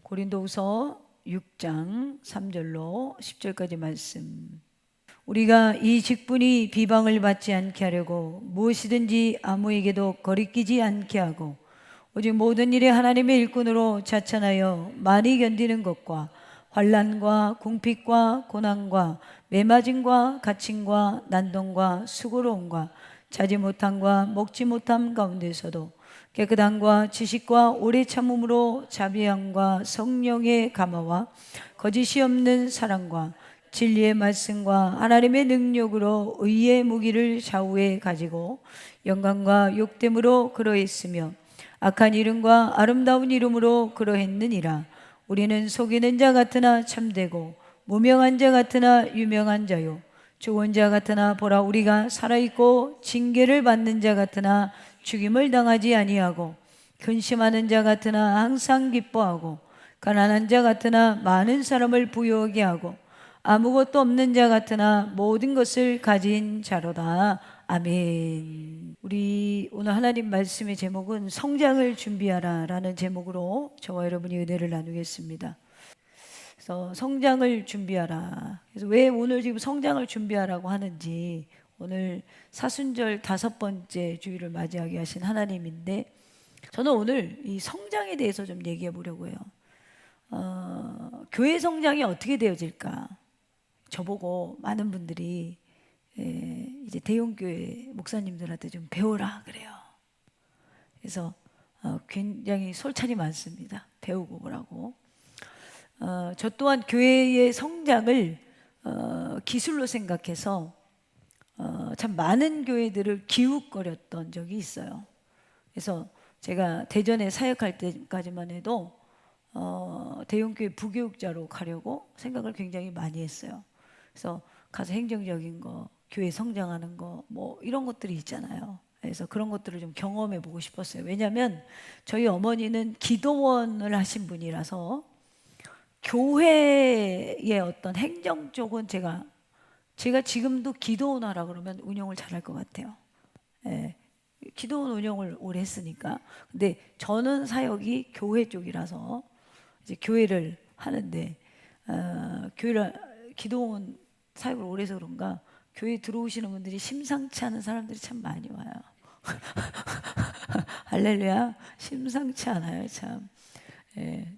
고린도후서 6장 3절로 10절까지 말씀. 우리가 이 직분이 비방을 받지 않게 하려고 무엇이든지 아무에게도 거리끼지 않게 하고 오직 모든 일에 하나님의 일꾼으로 자천하여 많이 견디는 것과 환난과 궁핍과 고난과 매맞음과 갇힘과 난동과 수고로움과 자지 못함과 먹지 못함 가운데서도 깨끗함과 지식과 오래 참음으로 자비함과 성령의 감화와 거짓이 없는 사랑과 진리의 말씀과 하나님의 능력으로 의의 무기를 좌우에 가지고 영광과 욕됨으로 그러했으며 악한 이름과 아름다운 이름으로 그러했느니라. 우리는 속이는 자 같으나 참되고 무명한 자 같으나 유명한 자요 죽은 자 같으나 보라 우리가 살아있고 징계를 받는 자 같으나 죽임을 당하지 아니하고 근심하는 자 같으나 항상 기뻐하고 가난한 자 같으나 많은 사람을 부유하게 하고 아무것도 없는 자 같으나 모든 것을 가진 자로다. 아멘. 우리 오늘 하나님 말씀의 제목은 성장을 준비하라 라는 제목으로 저와 여러분이 은혜를 나누겠습니다. 그래서 성장을 준비하라. 그래서 왜 오늘 지금 성장을 준비하라고 하는지, 오늘 사순절 5번째 주일을 맞이하게 하신 하나님인데, 저는 오늘 이 성장에 대해서 좀 얘기해 보려고 해요. 교회 성장이 어떻게 되어질까? 저보고 많은 분들이 이제 대형교회 목사님들한테 좀 배우라 그래요. 그래서 굉장히 솔찬이 많습니다. 배우고 오라고. 저 또한 교회의 성장을 기술로 생각해서 참 많은 교회들을 기웃거렸던 적이 있어요. 그래서 제가 대전에 사역할 때까지만 해도 대형교회 부교육자로 가려고 생각을 굉장히 많이 했어요. 그래서 가서 행정적인 거, 교회 성장하는 거, 뭐 이런 것들이 있잖아요. 그래서 그런 것들을 좀 경험해 보고 싶었어요. 왜냐하면 저희 어머니는 기도원을 하신 분이라서 교회의 어떤 행정 쪽은 제가 지금도 기도원 하라 그러면 운영을 잘할 것 같아요. 예, 기도원 운영을 오래 했으니까. 근데 저는 사역이 교회 쪽이라서 이제 교회를 하는데 기도원 사역을 오래 해서 그런가 교회 들어오시는 분들이 심상치 않은 사람들이 참 많이 와요. 할렐루야. 심상치 않아요 참.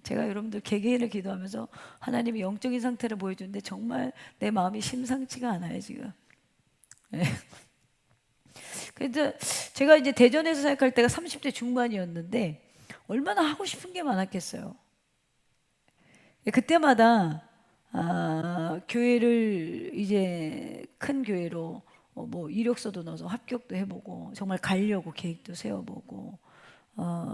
제가 여러분들 개개인을 기도하면서 하나님이 영적인 상태를 보여주는데 정말 내 마음이 심상치가 않아요 지금. 그래서 제가 이제 대전에서 사역할 때가 30대 중반이었는데 얼마나 하고 싶은 게 많았겠어요. 그때마다 교회를 이제 큰 교회로 뭐 이력서도 넣어서 합격도 해보고 정말 가려고 계획도 세워보고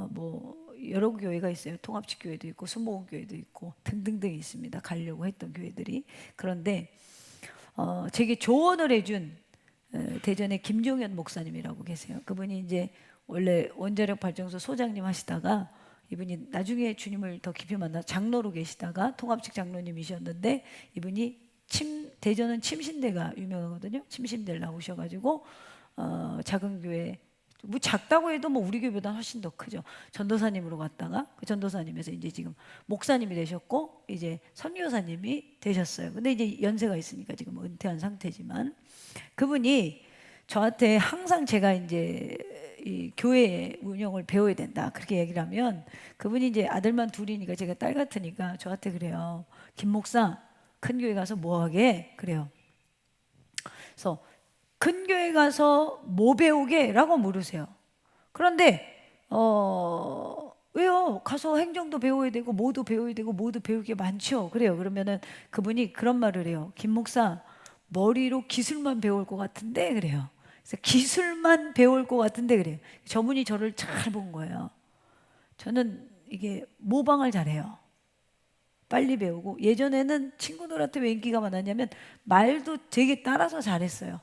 뭐 여러 교회가 있어요. 통합식 교회도 있고 수목원 교회도 있고 등등등 있습니다. 가려고 했던 교회들이. 그런데 제게 조언을 해준 대전의 김종현 목사님이라고 계세요. 그분이 이제 원래 원자력 발전소 소장님 하시다가 이분이 나중에 주님을 더 깊이 만나 장로로 계시다가 통합식 장로님이셨는데 이분이 대전은 침신대가 유명하거든요. 침신대를 나오셔가지고 작은 교회 뭐 작다고 해도 뭐 우리 교회보다 훨씬 더 크죠. 전도사님으로 갔다가 그 전도사님에서 이제 지금 목사님이 되셨고 이제 선교사님이 되셨어요. 근데 이제 연세가 있으니까 지금 은퇴한 상태지만 그분이 저한테 항상 제가 이제 이 교회 운영을 배워야 된다 그렇게 얘기를 하면 그분이 이제 아들만 둘이니까 제가 딸 같으니까 저한테 그래요. 김 목사 큰 교회 가서 뭐 하게? 그래요. 그래서 큰 교회 가서 뭐 배우게? 라고 물으세요. 그런데 왜요? 가서 행정도 배워야 되고 뭐도 배워야 되고 뭐도 배울 게 많죠. 그래요. 그러면은 그분이 그런 말을 해요. 김 목사 머리로 기술만 배울 것 같은데 그래요. 그래서 기술만 배울 것 같은데 그래요. 저분이 저를 잘 본 거예요. 저는 이게 모방을 잘해요. 빨리 배우고 예전에는 친구들한테 왜 인기가 많았냐면 말도 되게 따라서 잘했어요.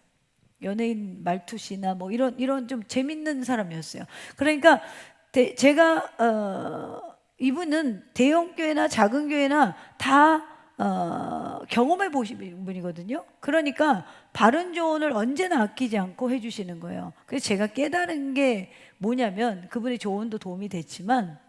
연예인 말투시나 뭐 이런 좀 재밌는 사람이었어요. 그러니까 제가 이분은 대형 교회나 작은 교회나 다 경험해 보신 분이거든요. 그러니까 바른 조언을 언제나 아끼지 않고 해주시는 거예요. 그래서 제가 깨달은 게 뭐냐면 그분의 조언도 도움이 됐지만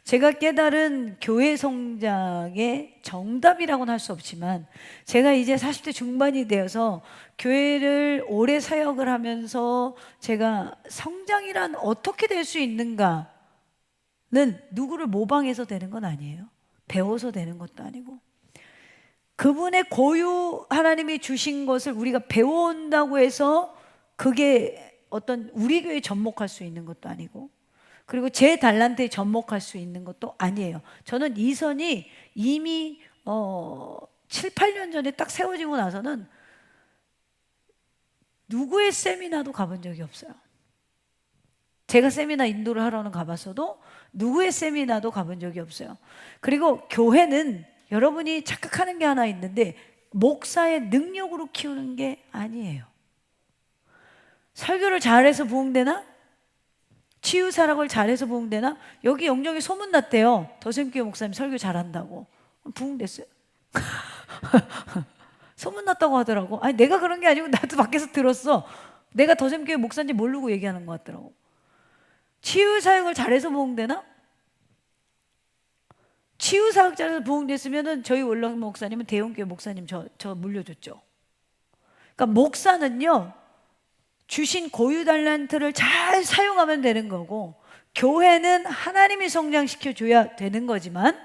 제가 깨달은 교회 성장의 정답이라고는 할 수 없지만, 제가 이제 40대 중반이 되어서 교회를 오래 사역을 하면서 제가 성장이란 어떻게 될 수 있는가는 누구를 모방해서 되는 건 아니에요. 배워서 되는 것도 아니고, 그분의 고유 하나님이 주신 것을 우리가 배워온다고 해서 그게 어떤 우리 교회에 접목할 수 있는 것도 아니고, 그리고 제 달란트에 접목할 수 있는 것도 아니에요. 저는 이 선이 이미 7, 8년 전에 딱 세워지고 나서는 누구의 세미나도 가본 적이 없어요. 제가 세미나 인도를 하러는 가봤어도 누구의 세미나도 가본 적이 없어요. 그리고 교회는 여러분이 착각하는 게 하나 있는데, 목사의 능력으로 키우는 게 아니에요. 설교를 잘해서 부흥되나? 치유사락을 잘해서 부흥되나? 여기 영정이 소문났대요. 더샘교회 목사님 설교 잘한다고. 부흥됐어요. 소문났다고 하더라고. 아니, 내가 그런 게 아니고 나도 밖에서 들었어. 내가 더샘교회 목사인지 모르고 얘기하는 것 같더라고. 치유사역을 잘해서 부흥되나? 치유사역 잘해서 부흥됐으면은 저희 원락 목사님은 대형교회 목사님 저 물려줬죠. 그러니까 목사는요, 주신 고유 달란트를 잘 사용하면 되는 거고, 교회는 하나님이 성장시켜 줘야 되는 거지만,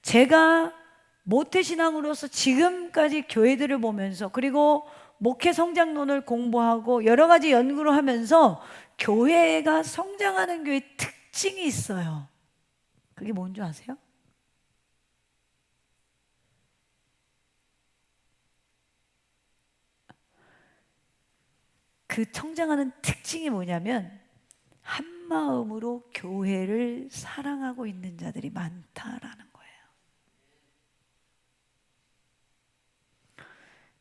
제가 모태신앙으로서 지금까지 교회들을 보면서, 그리고 목회 성장론을 공부하고 여러 가지 연구를 하면서 교회가 성장하는 교회의 특징이 있어요. 그게 뭔 줄 아세요? 그 성장하는 특징이 뭐냐면, 한 마음으로 교회를 사랑하고 있는 자들이 많다라는 거예요.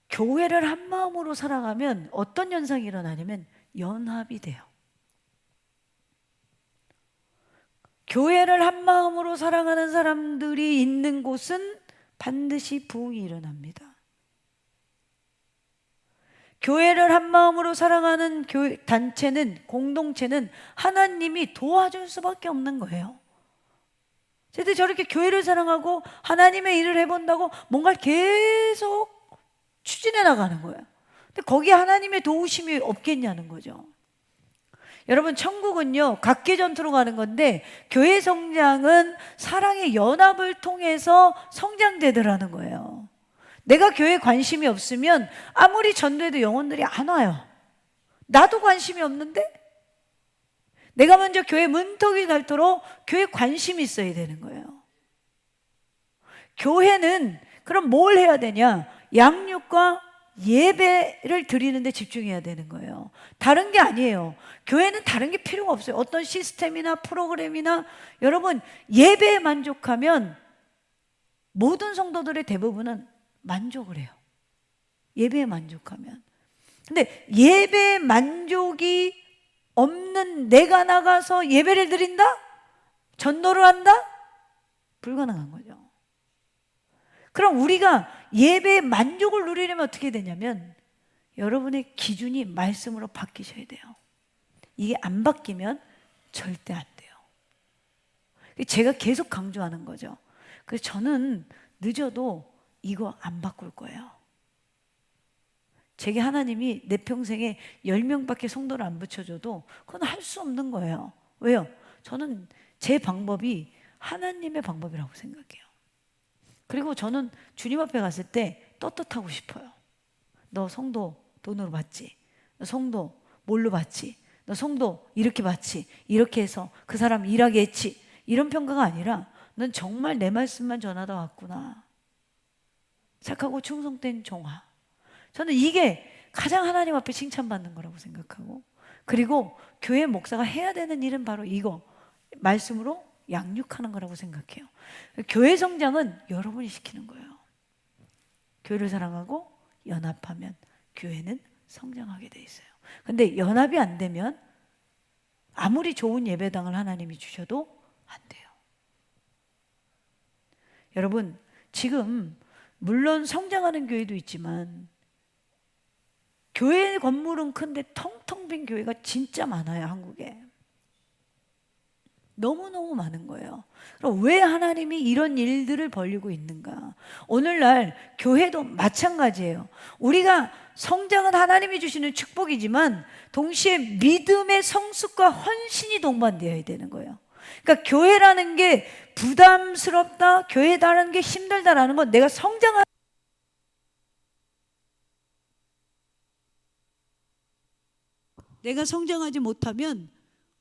교회를 한 마음으로 사랑하면 어떤 현상이 일어나냐면 연합이 돼요. 교회를 한 마음으로 사랑하는 사람들이 있는 곳은 반드시 부흥이 일어납니다. 교회를 한 마음으로 사랑하는 단체는, 공동체는 하나님이 도와줄 수밖에 없는 거예요. 쟤들 저렇게 교회를 사랑하고 하나님의 일을 해본다고 뭔가를 계속 추진해 나가는 거예요. 근데 거기에 하나님의 도우심이 없겠냐는 거죠. 여러분, 천국은요 각계 전투로 가는 건데, 교회 성장은 사랑의 연합을 통해서 성장되더라는 거예요. 내가 교회에 관심이 없으면 아무리 전도해도 영혼들이 안 와요. 나도 관심이 없는데? 내가 먼저 교회 문턱이 닳도록 교회에 관심이 있어야 되는 거예요. 교회는 그럼 뭘 해야 되냐? 양육과 예배를 드리는 데 집중해야 되는 거예요. 다른 게 아니에요. 교회는 다른 게 필요가 없어요. 어떤 시스템이나 프로그램이나, 여러분, 예배에 만족하면 모든 성도들의 대부분은 만족을 해요. 예배에 만족하면. 근데 예배에 만족이 없는 내가 나가서 예배를 드린다? 전도를 한다? 불가능한 거죠. 그럼 우리가 예배의 만족을 누리려면 어떻게 되냐면, 여러분의 기준이 말씀으로 바뀌셔야 돼요. 이게 안 바뀌면 절대 안 돼요. 제가 계속 강조하는 거죠. 그래서 저는 늦어도 이거 안 바꿀 거예요. 제게 하나님이 내 평생에 10명밖에 성도를 안 붙여줘도 그건 할 수 없는 거예요. 왜요? 저는 제 방법이 하나님의 방법이라고 생각해요. 그리고 저는 주님 앞에 갔을 때 떳떳하고 싶어요. 너 성도 돈으로 받지? 너 성도 뭘로 받지? 너 성도 이렇게 받지? 이렇게 해서 그 사람 일하게 했지? 이런 평가가 아니라, 넌 정말 내 말씀만 전하다 왔구나. 착하고 충성된 종아. 저는 이게 가장 하나님 앞에 칭찬받는 거라고 생각하고, 그리고 교회 목사가 해야 되는 일은 바로 이거, 말씀으로 양육하는 거라고 생각해요. 교회 성장은 여러분이 시키는 거예요. 교회를 사랑하고 연합하면 교회는 성장하게 돼 있어요. 근데 연합이 안 되면 아무리 좋은 예배당을 하나님이 주셔도 안 돼요. 여러분, 지금 물론 성장하는 교회도 있지만 교회 건물은 큰데 텅텅 빈 교회가 진짜 많아요, 한국에. 너무너무 많은 거예요. 그럼 왜 하나님이 이런 일들을 벌이고 있는가? 오늘날 교회도 마찬가지예요. 우리가 성장은 하나님이 주시는 축복이지만 동시에 믿음의 성숙과 헌신이 동반되어야 되는 거예요. 그러니까 교회라는 게 부담스럽다, 교회라는 게 힘들다라는 건 내가 성장하지 못하면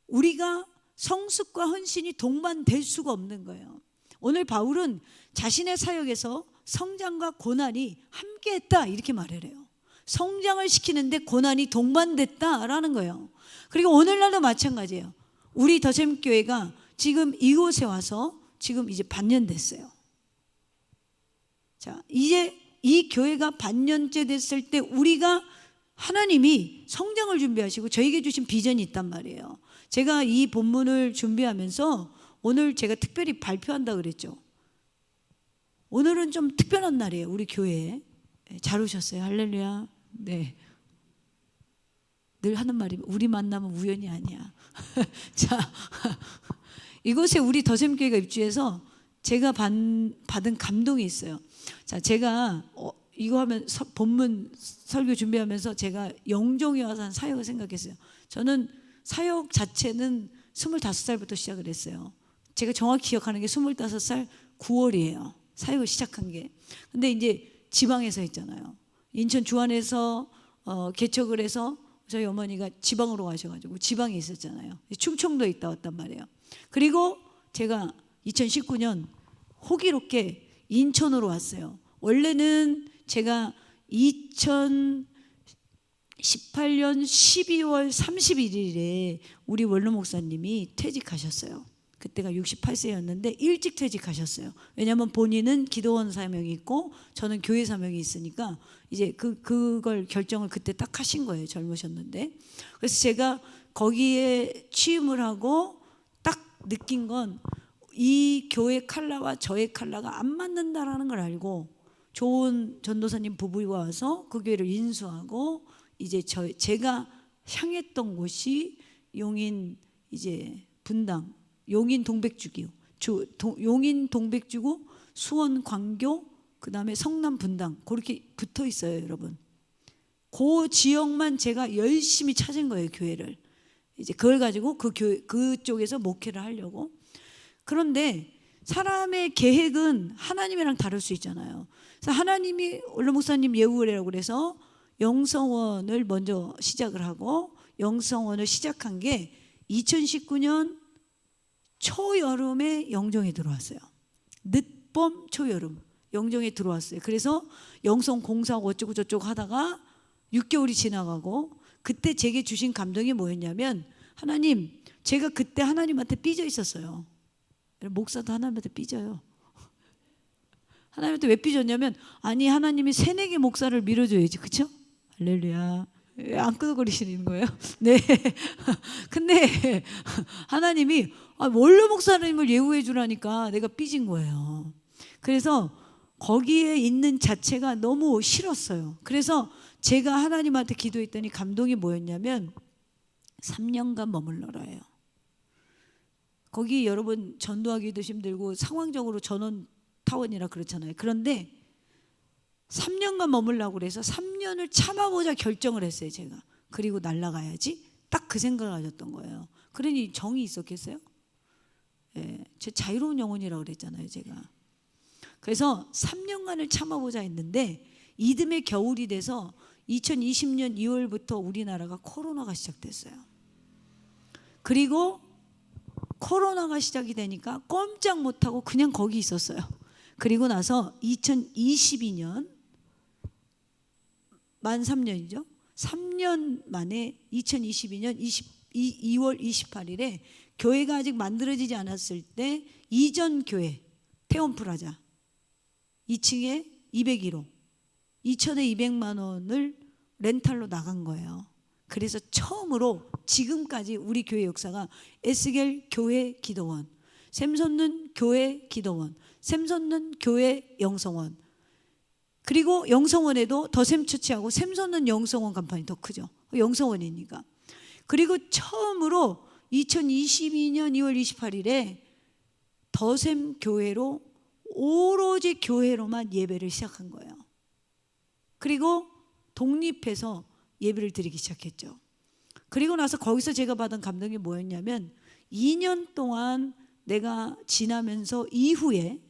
우리가 성숙과 헌신이 동반될 수가 없는 거예요. 오늘 바울은 자신의 사역에서 성장과 고난이 함께했다 이렇게 말을 해요. 성장을 시키는데 고난이 동반됐다라는 거예요. 그리고 오늘날도 마찬가지예요. 우리 더샘교회가 지금 이곳에 와서 지금 이제 반년 됐어요. 자, 이제 이 교회가 반년째 됐을 때 우리가 하나님이 성장을 준비하시고 저에게 주신 비전이 있단 말이에요. 제가 이 본문을 준비하면서 오늘 제가 특별히 발표한다 그랬죠. 오늘은 좀 특별한 날이에요. 우리 교회에. 잘 오셨어요. 할렐루야. 네. 늘 하는 말이 우리 만나면 우연이 아니야. 자, 이곳에 우리 더샘교회가 입주해서 제가 받은 감동이 있어요. 자, 제가 이거 하면 본문 설교 준비하면서 제가 영종에 와서 한 사역을 생각했어요. 저는 사역 자체는 25살부터 시작을 했어요. 제가 정확히 기억하는 게 25살 9월이에요. 사역을 시작한 게. 근데 이제 지방에서 했잖아요. 인천 주안에서 개척을 해서 저희 어머니가 지방으로 가셔가지고 지방에 있었잖아요. 충청도에 있다 왔단 말이에요. 그리고 제가 2019년 호기롭게 인천으로 왔어요. 원래는 제가 2018년 12월 31일에 우리 원로 목사님이 퇴직하셨어요. 그때가 68세였는데 일찍 퇴직하셨어요. 왜냐하면 본인은 기도원 사명이 있고 저는 교회 사명이 있으니까 이제 그걸 결정을 그때 딱 하신 거예요. 젊으셨는데. 그래서 제가 거기에 취임을 하고 딱 느낀 건 이 교회 칼라와 저의 칼라가 안 맞는다라는 걸 알고 좋은 전도사님 부부가 와서 그 교회를 인수하고 이제 제가 향했던 곳이 용인 이제 분당 용인 동백주기요. 용인 동백주고 수원 광교 그다음에 성남 분당 그렇게 붙어 있어요, 여러분. 그 지역만 제가 열심히 찾은 거예요, 교회를. 이제 그걸 가지고 그 교회 그쪽에서 목회를 하려고. 그런데 사람의 계획은 하나님이랑 다를 수 있잖아요. 그래서 하나님이 원로 목사님 예우라고 그래서 영성원을 먼저 시작을 하고 영성원을 시작한 게 2019년 초여름에 영종에 들어왔어요. 늦봄 초여름 영종에 들어왔어요. 그래서 영성 공사하고 어쩌고 저쩌고 하다가 6개월이 지나가고 그때 제게 주신 감동이 뭐였냐면 하나님, 제가 그때 하나님한테 삐져 있었어요. 목사도 하나님한테 삐져요. 하나님한테 왜 삐졌냐면 아니 하나님이 새내기 목사를 밀어줘야지, 그렇죠? 할렐루야. 왜 안 끄덕거리시는 거예요? 네. 근데 하나님이 원로 목사님을 예우해 주라니까 내가 삐진 거예요. 그래서 거기에 있는 자체가 너무 싫었어요. 그래서 제가 하나님한테 기도했더니 감동이 뭐였냐면 3년간 머물러라예요. 거기 여러분 전도하기도 힘들고 상황적으로 전원타원이라 그렇잖아요. 그런데 3년간 머물라고 그래서 3년을 참아보자 결정을 했어요, 제가. 그리고 날아가야지. 딱 그 생각을 가졌던 거예요. 그러니 정이 있었겠어요? 예, 제 자유로운 영혼이라고 그랬잖아요, 제가. 그래서 3년간을 참아보자 했는데 이듬해 겨울이 돼서 2020년 2월부터 우리나라가 코로나가 시작됐어요. 그리고 코로나가 시작이 되니까 꼼짝 못하고 그냥 거기 있었어요. 그리고 나서 2022년 만 3년이죠. 3년 만에 2022년 2월 28일에 교회가 아직 만들어지지 않았을 때 이전 교회 태원프라자 2층에 201호 2천에 200만 원을 렌탈로 나간 거예요. 그래서 처음으로 지금까지 우리 교회 역사가 에스겔 교회 기도원, 샘솟는 교회 기도원, 샘솟는 교회 영성원, 그리고 영성원에도 더샘처치하고 샘솟는 영성원 간판이 더 크죠. 영성원이니까. 그리고 처음으로 2022년 2월 28일에 더샘 교회로 오로지 교회로만 예배를 시작한 거예요. 그리고 독립해서 예배를 드리기 시작했죠. 그리고 나서 거기서 제가 받은 감동이 뭐였냐면 2년 동안 내가 지나면서 이후에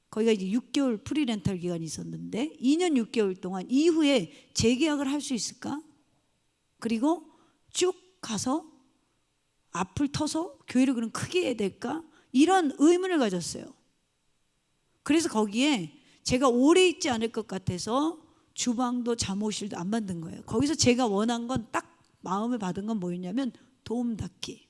거기가 이제 6개월 프리렌탈 기간이 있었는데 2년 6개월 동안 이후에 재계약을 할 수 있을까? 그리고 쭉 가서 앞을 터서 교회를 그럼 크게 해야 될까? 이런 의문을 가졌어요. 그래서 거기에 제가 오래 있지 않을 것 같아서 주방도 잠옷실도 안 만든 거예요. 거기서 제가 원한 건 딱 마음을 받은 건 뭐였냐면 도움 닫기.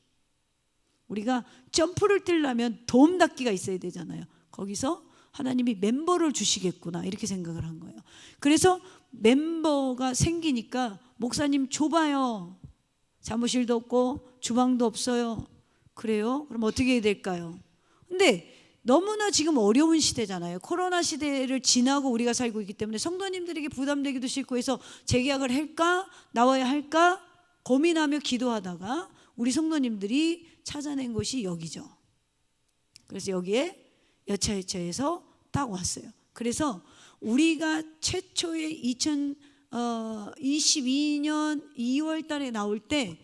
우리가 점프를 뛰려면 도움 닫기가 있어야 되잖아요. 거기서 하나님이 멤버를 주시겠구나 이렇게 생각을 한 거예요. 그래서 멤버가 생기니까 목사님 좁아요. 사무실도 없고 주방도 없어요. 그래요? 그럼 어떻게 해야 될까요? 근데 너무나 지금 어려운 시대잖아요. 코로나 시대를 지나고 우리가 살고 있기 때문에 성도님들에게 부담되기도 싫고 해서 재계약을 할까? 나와야 할까? 고민하며 기도하다가 우리 성도님들이 찾아낸 곳이 여기죠. 그래서 여기에 여차여차해서 딱 왔어요. 그래서 우리가 최초의 2022년 2월 달에 나올 때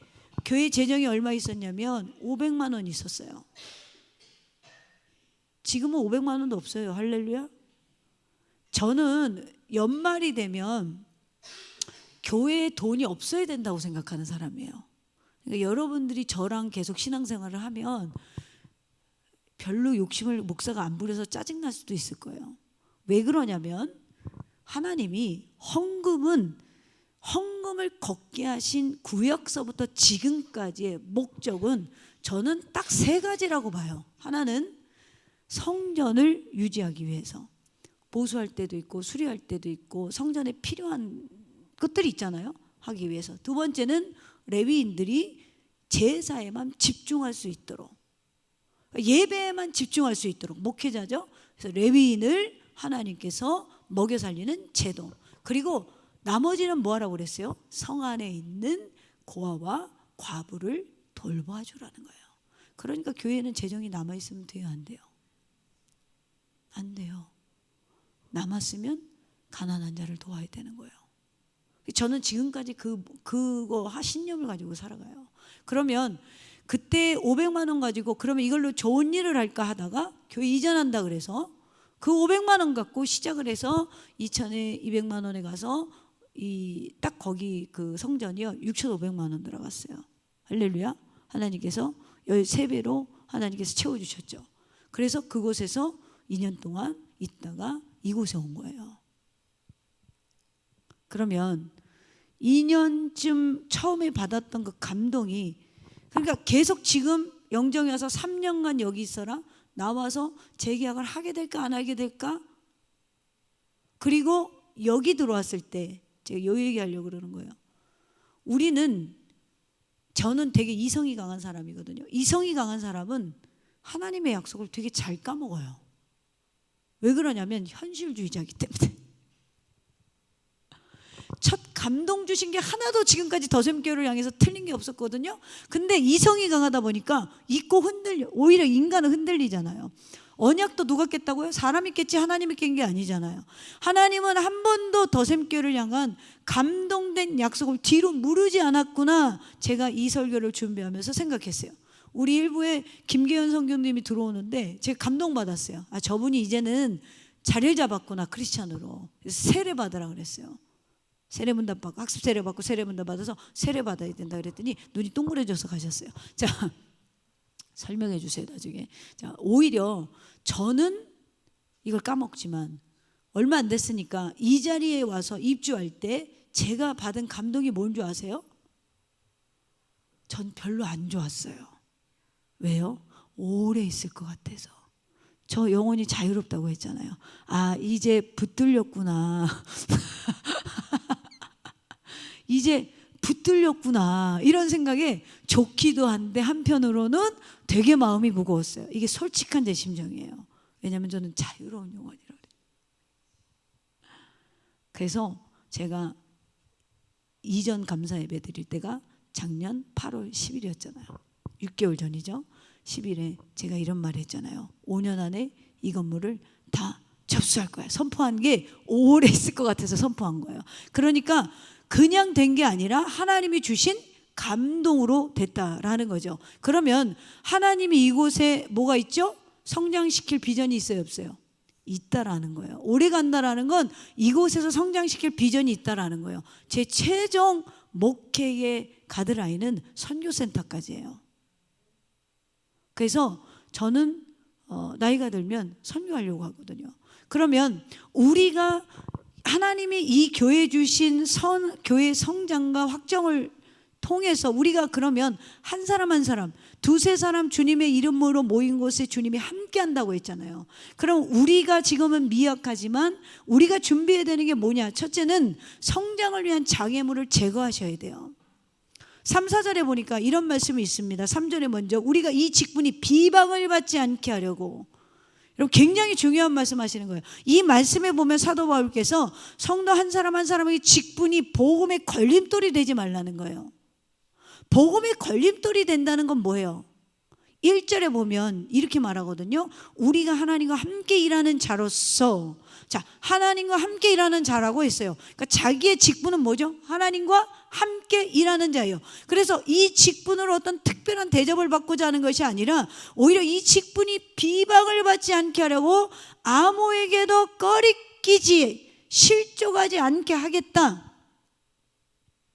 교회 재정이 얼마 있었냐면 500만 원 있었어요. 지금은 500만 원도 없어요. 할렐루야. 저는 연말이 되면 교회에 돈이 없어야 된다고 생각하는 사람이에요. 그러니까 여러분들이 저랑 계속 신앙생활을 하면 별로 욕심을 목사가 안 부려서 짜증날 수도 있을 거예요. 왜 그러냐면 하나님이 헌금을 걷게 하신 구약서부터 지금까지의 목적은 저는 딱 세 가지라고 봐요. 하나는 성전을 유지하기 위해서, 보수할 때도 있고 수리할 때도 있고 성전에 필요한 것들이 있잖아요. 하기 위해서. 두 번째는 레위인들이 제사에만 집중할 수 있도록, 예배에만 집중할 수 있도록, 목회자죠. 그래서 레위인을 하나님께서 먹여 살리는 제도. 그리고 나머지는 뭐 하라고 그랬어요? 성 안에 있는 고아와 과부를 돌봐 주라는 거예요. 그러니까 교회는 재정이 남아있으면 돼요, 안 돼요? 안 돼요. 남았으면 가난한 자를 도와야 되는 거예요. 저는 지금까지 그거 신념을 가지고 살아가요. 그러면 그때 500만 원 가지고 그러면 이걸로 좋은 일을 할까 하다가 교회 이전한다 그래서 그 500만 원 갖고 시작을 해서 2천에 200만 원에 가서 딱 거기 그 성전이요 6,500만 원 들어갔어요. 할렐루야. 하나님께서 13배로 하나님께서 채워주셨죠. 그래서 그곳에서 2년 동안 있다가 이곳에 온 거예요. 그러면 2년쯤 처음에 받았던 그 감동이, 그러니까 계속 지금 영정에 와서 3년간 여기 있어라, 나와서 재계약을 하게 될까 안 하게 될까. 그리고 여기 들어왔을 때 제가 요 얘기하려고 그러는 거예요. 저는 되게 이성이 강한 사람이거든요. 이성이 강한 사람은 하나님의 약속을 되게 잘 까먹어요. 왜 그러냐면 현실주의자이기 때문에. 첫 감동 주신 게 하나도 지금까지 더샘교회를 향해서 틀린 게 없었거든요. 근데 이성이 강하다 보니까 있고 오히려 인간은 흔들리잖아요. 언약도 누가 깼다고요? 사람이 깼지 하나님이 깬 게 아니잖아요. 하나님은 한 번도 더샘교회를 향한 감동된 약속을 뒤로 무르지 않았구나. 제가 이 설교를 준비하면서 생각했어요. 우리 일부에 김계현 선교님이 들어오는데 제가 감동받았어요. 저분이 이제는 자리를 잡았구나, 크리스찬으로. 그래서 세례 받으라 그랬어요. 세례문답 받고, 학습 세례 받고 세례문답 받아서 세례 받아야 된다 그랬더니 눈이 동그래져서 가셨어요. 자, 설명해 주세요, 나중에. 자, 오히려 저는 이걸 까먹지만 얼마 안 됐으니까 이 자리에 와서 입주할 때 제가 받은 감동이 뭔 줄 아세요? 전 별로 안 좋았어요. 왜요? 오래 있을 것 같아서. 저 영혼이 자유롭다고 했잖아요. 이제 붙들렸구나. 이제 붙들렸구나, 이런 생각에 좋기도 한데 한편으로는 되게 마음이 무거웠어요. 이게 솔직한 제 심정이에요. 왜냐하면 저는 자유로운 영혼이라 그래요. 그래서 제가 이전 감사 예배 드릴 때가 작년 8월 10일이었잖아요. 6개월 전이죠. 10일에 제가 이런 말 했잖아요. 5년 안에 이 건물을 다 접수할 거야. 선포한 게 오래 있을 것 같아서 선포한 거예요. 그러니까 그냥 된 게 아니라 하나님이 주신 감동으로 됐다라는 거죠. 그러면 하나님이 이곳에 뭐가 있죠? 성장시킬 비전이 있어요, 없어요? 있다라는 거예요. 오래 간다라는 건 이곳에서 성장시킬 비전이 있다라는 거예요. 제 최종 목회의 가드라인은 선교센터까지예요. 그래서 저는 나이가 들면 선교하려고 하거든요. 그러면 우리가 하나님이 이 교회 주신 교회 성장과 확정을 통해서 우리가 그러면 한 사람 한 사람, 두세 사람 주님의 이름으로 모인 곳에 주님이 함께 한다고 했잖아요. 그럼 우리가 지금은 미약하지만 우리가 준비해야 되는 게 뭐냐? 첫째는 성장을 위한 장애물을 제거하셔야 돼요. 3, 4절에 보니까 이런 말씀이 있습니다. 3절에 먼저 우리가 이 직분이 비방을 받지 않게 하려고. 여러분 굉장히 중요한 말씀 하시는 거예요. 이 말씀에 보면 사도 바울께서 성도 한 사람 한 사람에게 직분이 복음의 걸림돌이 되지 말라는 거예요. 복음의 걸림돌이 된다는 건 뭐예요? 1절에 보면 이렇게 말하거든요. 우리가 하나님과 함께 일하는 자로서, 자, 하나님과 함께 일하는 자라고 했어요. 그러니까 자기의 직분은 뭐죠? 하나님과 함께 일하는 자예요. 그래서 이 직분으로 어떤 특별한 대접을 받고자 하는 것이 아니라 오히려 이 직분이 비방을 받지 않게 하려고 아무에게도 꺼리끼지 실족하지 않게 하겠다.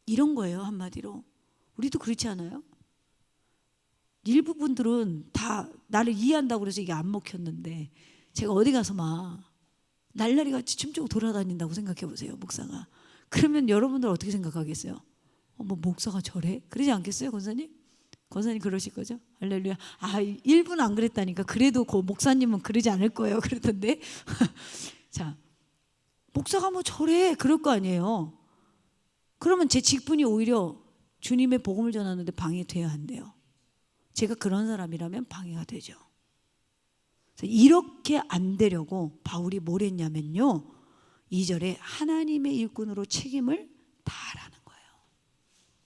이런 거예요, 한마디로. 우리도 그렇지 않아요? 일부 분들은 다 나를 이해한다고 그래서 이게 안 먹혔는데 제가 어디 가서 막 날라리 같이 춤추고 돌아다닌다고 생각해 보세요, 목사가. 그러면 여러분들 어떻게 생각하겠어요? 뭐 목사가 저래? 그러지 않겠어요, 권사님? 권사님 그러실 거죠? 할렐루야. 아, 일부는 안 그랬다니까. 그래도 그 목사님은 그러지 않을 거예요, 그랬던데. 자, 목사가 뭐 저래? 그럴 거 아니에요. 그러면 제 직분이 오히려 주님의 복음을 전하는데 방해돼야 한대요. 제가 그런 사람이라면 방해가 되죠. 이렇게 안 되려고 바울이 뭘 했냐면요, 2절에 하나님의 일꾼으로 책임을 다하라는 거예요.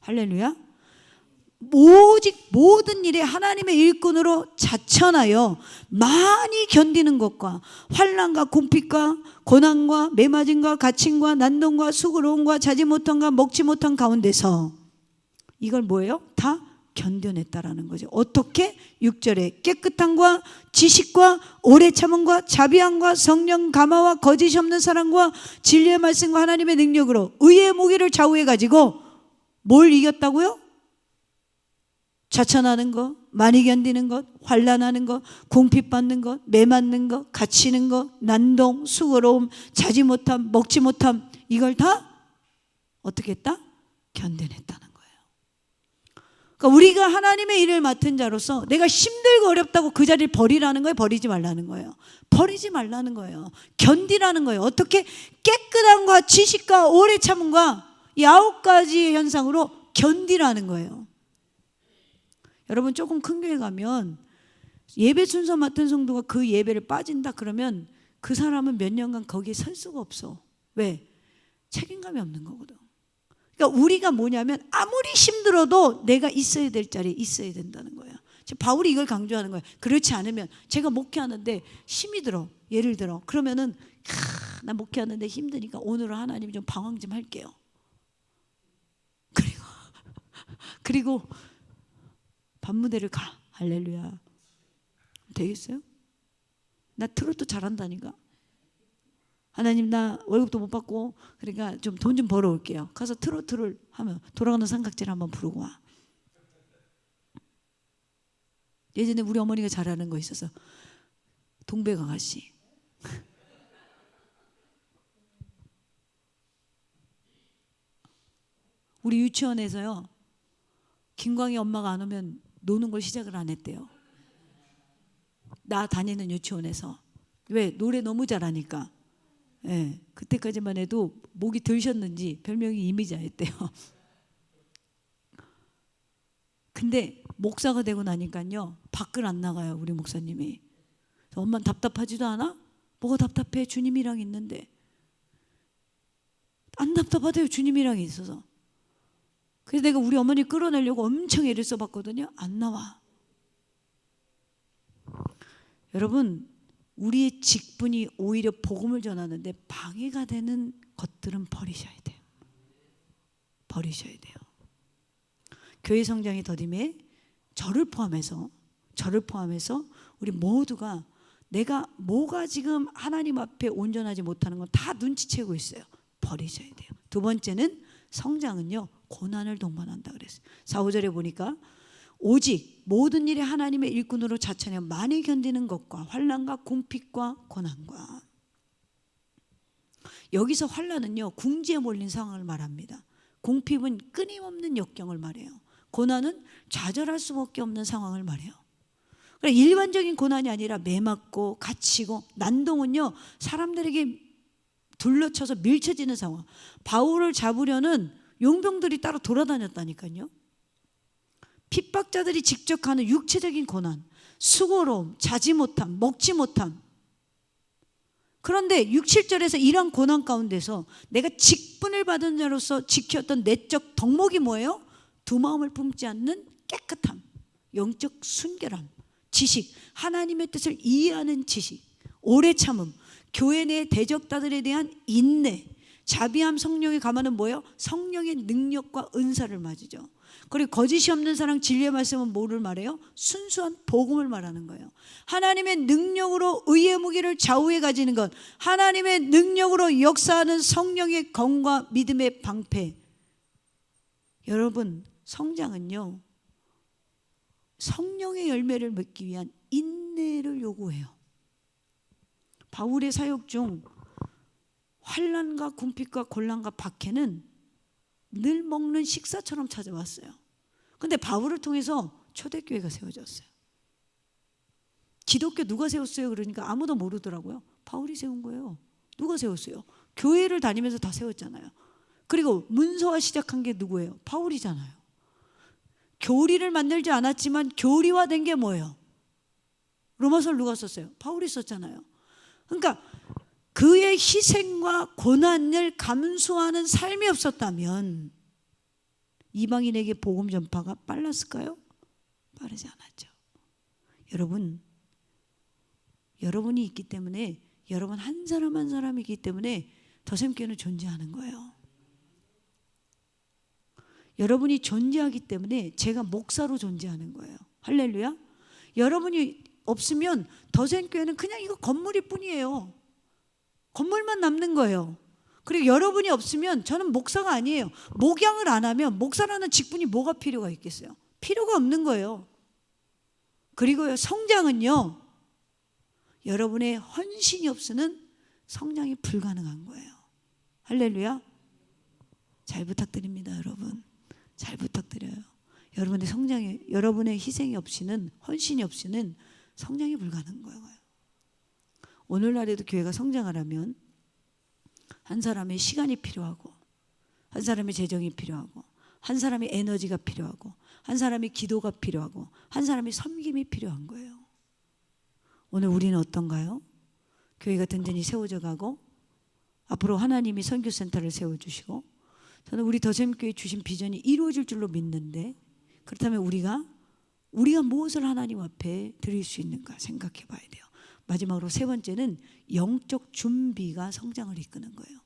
할렐루야. 오직 모든 일에 하나님의 일꾼으로 자천하여 많이 견디는 것과 환난과 궁핍과 고난과 매맞음과 갇힘과 난동과 수고로움과 자지 못함과 먹지 못한 가운데서 이걸 뭐예요? 다 견뎌냈다라는 거죠. 어떻게? 6절에 깨끗함과 지식과 오래 참음과 자비함과 성령 감화와 거짓이 없는 사랑과 진리의 말씀과 하나님의 능력으로 의의 무기를 좌우해 가지고 뭘 이겼다고요? 자천하는 것, 많이 견디는 것, 환난하는 것, 궁핍받는 것, 매맞는 것, 갇히는 것, 난동, 수고로움, 자지 못함, 먹지 못함, 이걸 다 어떻게 했다? 견뎌냈다는 거예요. 그러니까 우리가 하나님의 일을 맡은 자로서 내가 힘들고 어렵다고 그 자리를 버리라는 거예요? 버리지 말라는 거예요? 버리지 말라는 거예요. 견디라는 거예요. 어떻게? 깨끗함과 지식과 오래 참음과 이 9가지의 현상으로 견디라는 거예요. 여러분 조금 큰 교회 가면 예배 순서 맡은 성도가 그 예배를 빠진다 그러면 그 사람은 몇 년간 거기에 설 수가 없어. 왜? 책임감이 없는 거거든. 그러니까 우리가 뭐냐면 아무리 힘들어도 내가 있어야 될 자리에 있어야 된다는 거예요. 바울이 이걸 강조하는 거예요. 그렇지 않으면 제가 목회하는데 힘이 들어. 예를 들어 그러면은 나 목회하는데 힘드니까 오늘은 하나님 좀 방황 좀 할게요. 그리고 밤무대를 가. 할렐루야. 되겠어요? 나 트로트 잘한다니까. 하나님 나 월급도 못 받고 그러니까 좀 돈 좀 벌어올게요. 가서 트로트를 하면 돌아가는 삼각질 한번 부르고 와. 예전에 우리 어머니가 잘하는 거 있어서 동백아가씨. 우리 유치원에서요, 김광희 엄마가 안 오면 노는 걸 시작을 안 했대요. 나 다니는 유치원에서. 왜? 노래 너무 잘하니까. 예, 그때까지만 해도 목이 들셨는지 별명이 이미자였대요. 근데 목사가 되고 나니까요, 밖을 안 나가요, 우리 목사님이. 엄마는 답답하지도 않아? 뭐가 답답해? 주님이랑 있는데. 안 답답하대요, 주님이랑 있어서. 그래서 내가 우리 어머니 끌어내려고 엄청 애를 써봤거든요. 안 나와. 여러분, 우리의 직분이 오히려 복음을 전하는데 방해가 되는 것들은 버리셔야 돼요. 버리셔야 돼요. 교회 성장의 더딤에 저를 포함해서 우리 모두가 내가 뭐가 지금 하나님 앞에 온전하지 못하는 건 다 눈치채고 있어요. 버리셔야 돼요. 두 번째는 성장은요, 고난을 동반한다 그랬어요. 4, 5절에 보니까 오직 모든 일에 하나님의 일꾼으로 자처하여 많이 견디는 것과 환난과 궁핍과 고난과. 여기서 환난은요, 궁지에 몰린 상황을 말합니다. 궁핍은 끊임없는 역경을 말해요. 고난은 좌절할 수밖에 없는 상황을 말해요. 그러니까 일반적인 고난이 아니라 매맞고 갇히고, 난동은요 사람들에게 둘러쳐서 밀쳐지는 상황. 바울을 잡으려는 용병들이 따로 돌아다녔다니까요. 핍박자들이 직접 하는 육체적인 고난, 수고로움, 자지 못함, 먹지 못함. 그런데 6, 7절에서 이런 고난 가운데서 내가 직분을 받은 자로서 지켰던 내적 덕목이 뭐예요? 두 마음을 품지 않는 깨끗함, 영적 순결함, 지식, 하나님의 뜻을 이해하는 지식, 오래 참음, 교회 내 대적자들에 대한 인내, 자비함, 성령의 감화는 뭐예요? 성령의 능력과 은사를 맞이죠. 그리고 거짓이 없는 사랑, 진리의 말씀은 뭐를 말해요? 순수한 복음을 말하는 거예요. 하나님의 능력으로 의의 무기를 좌우에 가지는 것, 하나님의 능력으로 역사하는 성령의 검과 믿음의 방패. 여러분, 성장은요, 성령의 열매를 맺기 위한 인내를 요구해요. 바울의 사역 중 환난과 궁핍과 곤란과 박해는 늘 먹는 식사처럼 찾아왔어요. 그런데 바울을 통해서 초대교회가 세워졌어요. 기독교 누가 세웠어요? 그러니까 아무도 모르더라고요. 바울이 세운 거예요. 누가 세웠어요? 교회를 다니면서 다 세웠잖아요. 그리고 문서화 시작한 게 누구예요? 바울이잖아요. 교리를 만들지 않았지만 교리화된 게 뭐예요? 로마서를 누가 썼어요? 바울이 썼잖아요. 그러니까 그의 희생과 고난을 감수하는 삶이 없었다면 이방인에게 복음 전파가 빨랐을까요? 빠르지 않았죠. 여러분, 여러분이 있기 때문에, 여러분 한 사람 한 사람이 있기 때문에 더샘교회는 존재하는 거예요. 여러분이 존재하기 때문에 제가 목사로 존재하는 거예요. 할렐루야. 여러분이 없으면 더샘교회는 그냥 이거 건물일 뿐이에요. 건물만 남는 거예요. 그리고 여러분이 없으면 저는 목사가 아니에요. 목양을 안 하면 목사라는 직분이 뭐가 필요가 있겠어요? 필요가 없는 거예요. 그리고 성장은요, 여러분의 헌신이 없으면 성장이 불가능한 거예요. 할렐루야. 잘 부탁드립니다, 여러분. 잘 부탁드려요. 여러분의 성장이, 여러분의 희생이 없이는, 헌신이 없이는 성장이 불가능한 거예요. 오늘날에도 교회가 성장하려면 한 사람의 시간이 필요하고, 한 사람의 재정이 필요하고, 한 사람의 에너지가 필요하고, 한 사람의 기도가 필요하고, 한 사람의 섬김이 필요한 거예요. 오늘 우리는 어떤가요? 교회가 든든히 세워져 가고, 앞으로 하나님이 선교센터를 세워주시고, 저는 우리 더샘교회 주신 비전이 이루어질 줄로 믿는데, 그렇다면 우리가 무엇을 하나님 앞에 드릴 수 있는가 생각해 봐야 돼요. 마지막으로 세 번째는 영적 준비가 성장을 이끄는 거예요.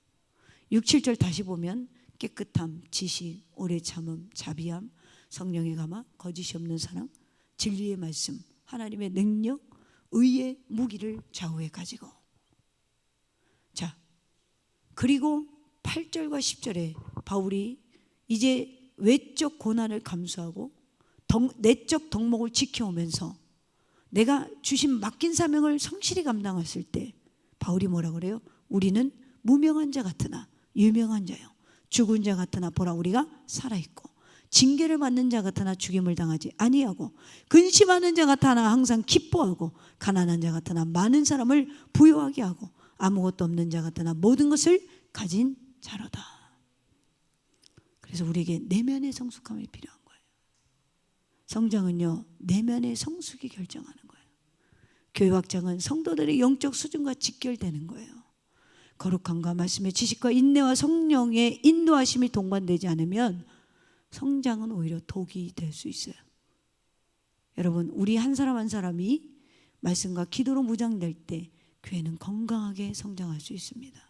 6, 7절 다시 보면 깨끗함, 지식, 오래 참음, 자비함, 성령의 감화, 거짓이 없는 사랑, 진리의 말씀, 하나님의 능력, 의의 무기를 좌우에 가지고. 자, 그리고 8절과 10절에 바울이 이제 외적 고난을 감수하고 내적 덕목을 지켜오면서 내가 주신 맡긴 사명을 성실히 감당했을 때 바울이 뭐라 그래요? 우리는 무명한 자 같으나 유명한 자요, 죽은 자 같으나 보라 우리가 살아있고, 징계를 받는 자 같으나 죽임을 당하지 아니하고, 근심하는 자 같으나 항상 기뻐하고, 가난한 자 같으나 많은 사람을 부유하게 하고, 아무것도 없는 자 같으나 모든 것을 가진 자로다. 그래서 우리에게 내면의 성숙함이 필요한 거예요. 성장은요, 내면의 성숙이 결정하는 거예요. 교회 확장은 성도들의 영적 수준과 직결되는 거예요. 거룩함과 말씀의 지식과 인내와 성령의 인도하심이 동반되지 않으면 성장은 오히려 독이 될 수 있어요. 여러분, 우리 한 사람 한 사람이 말씀과 기도로 무장될 때 교회는 건강하게 성장할 수 있습니다.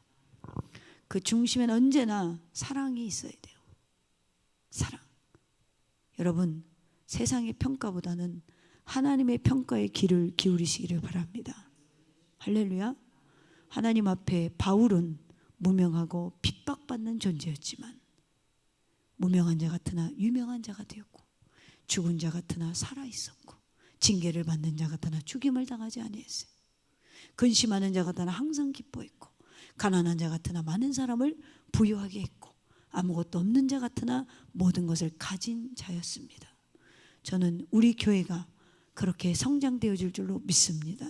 그 중심엔 언제나 사랑이 있어야 돼요. 사랑. 여러분, 세상의 평가보다는 하나님의 평가에 귀를 기울이시기를 바랍니다. 할렐루야. 하나님 앞에 바울은 무명하고 핍박받는 존재였지만 무명한 자 같으나 유명한 자가 되었고, 죽은 자 같으나 살아 있었고, 징계를 받는 자 같으나 죽임을 당하지 아니했어요. 근심하는 자 같으나 항상 기뻐했고, 가난한 자 같으나 많은 사람을 부유하게 했고, 아무것도 없는 자 같으나 모든 것을 가진 자였습니다. 저는 우리 교회가 그렇게 성장되어질 줄로 믿습니다.